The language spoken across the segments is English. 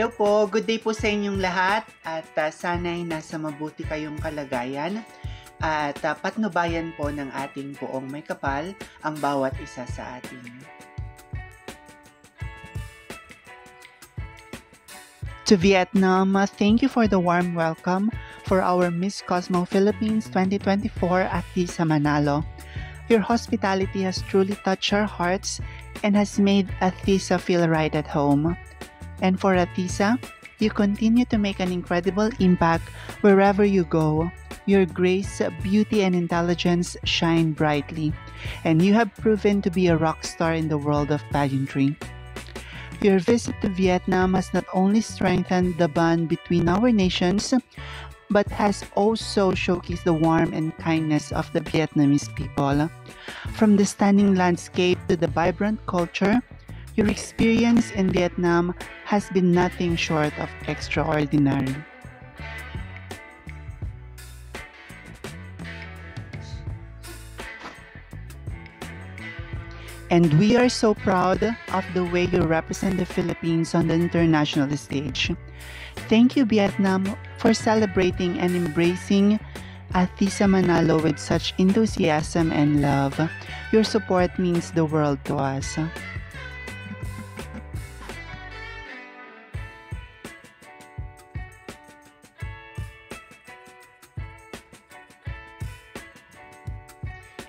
Hello po, good day po sa inyong lahat at sana'y nasa mabuti kayong kalagayan at patnubayan po ng ating poong may kapal ang bawat isa sa atin. To Vietnam, thank you for the warm welcome for our Miss Cosmo Philippines 2024 Atisa Manalo. Your hospitality has truly touched our hearts and has made Atisa feel right at home. And for Atisa, you continue to make an incredible impact wherever you go. Your grace, beauty, and intelligence shine brightly, and you have proven to be a rock star in the world of pageantry. Your visit to Vietnam has not only strengthened the bond between our nations, but has also showcased the warmth and kindness of the Vietnamese people. From the stunning landscape to the vibrant culture, your experience in Vietnam has been nothing short of extraordinary. And we are so proud of the way you represent the Philippines on the international stage. Thank you, Vietnam, for celebrating and embracing Atisa Manalo with such enthusiasm and love. Your support means the world to us.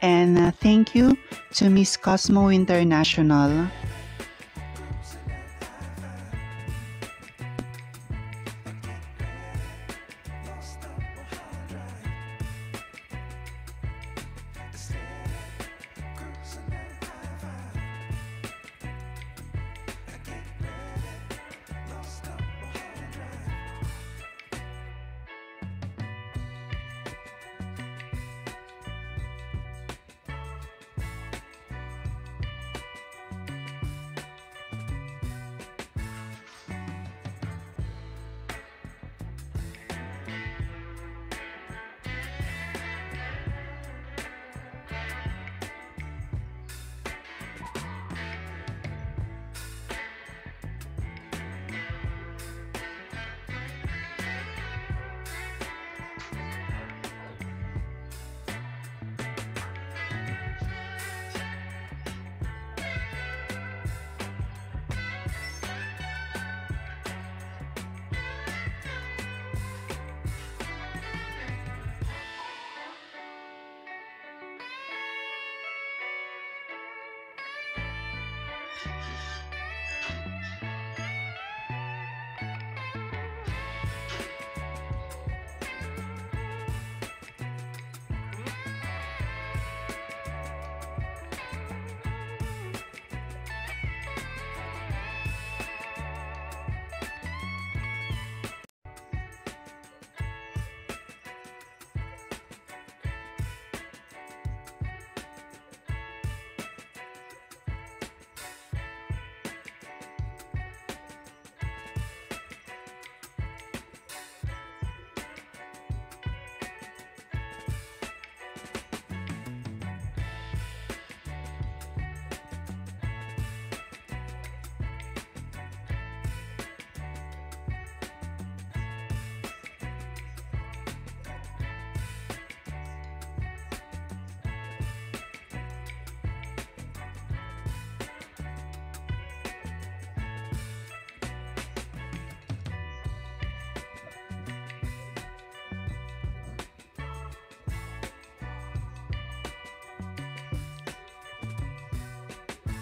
And thank you to Miss Cosmo International.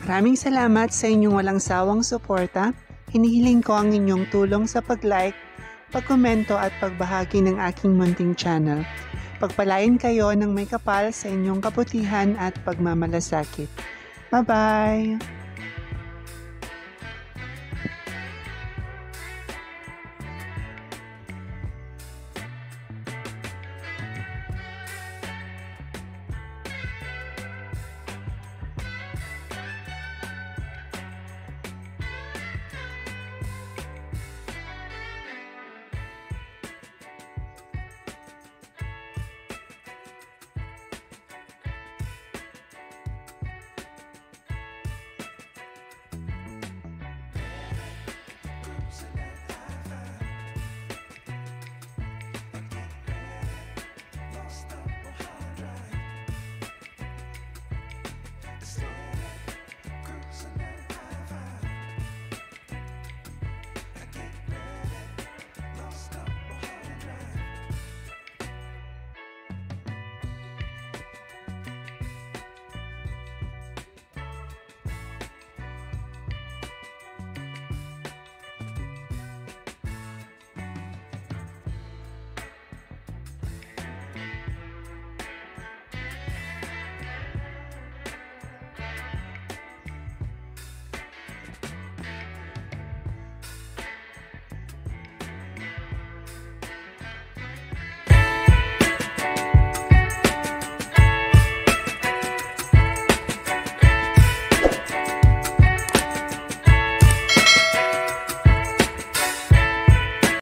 Maraming salamat sa inyong walang sawang suporta. Hinihiling ko ang inyong tulong sa pag-like, pag-komento at pagbahagi ng aking munting channel. Pagpalain kayo ng may kapal sa inyong kabutihan at pagmamalasakit. Bye-bye!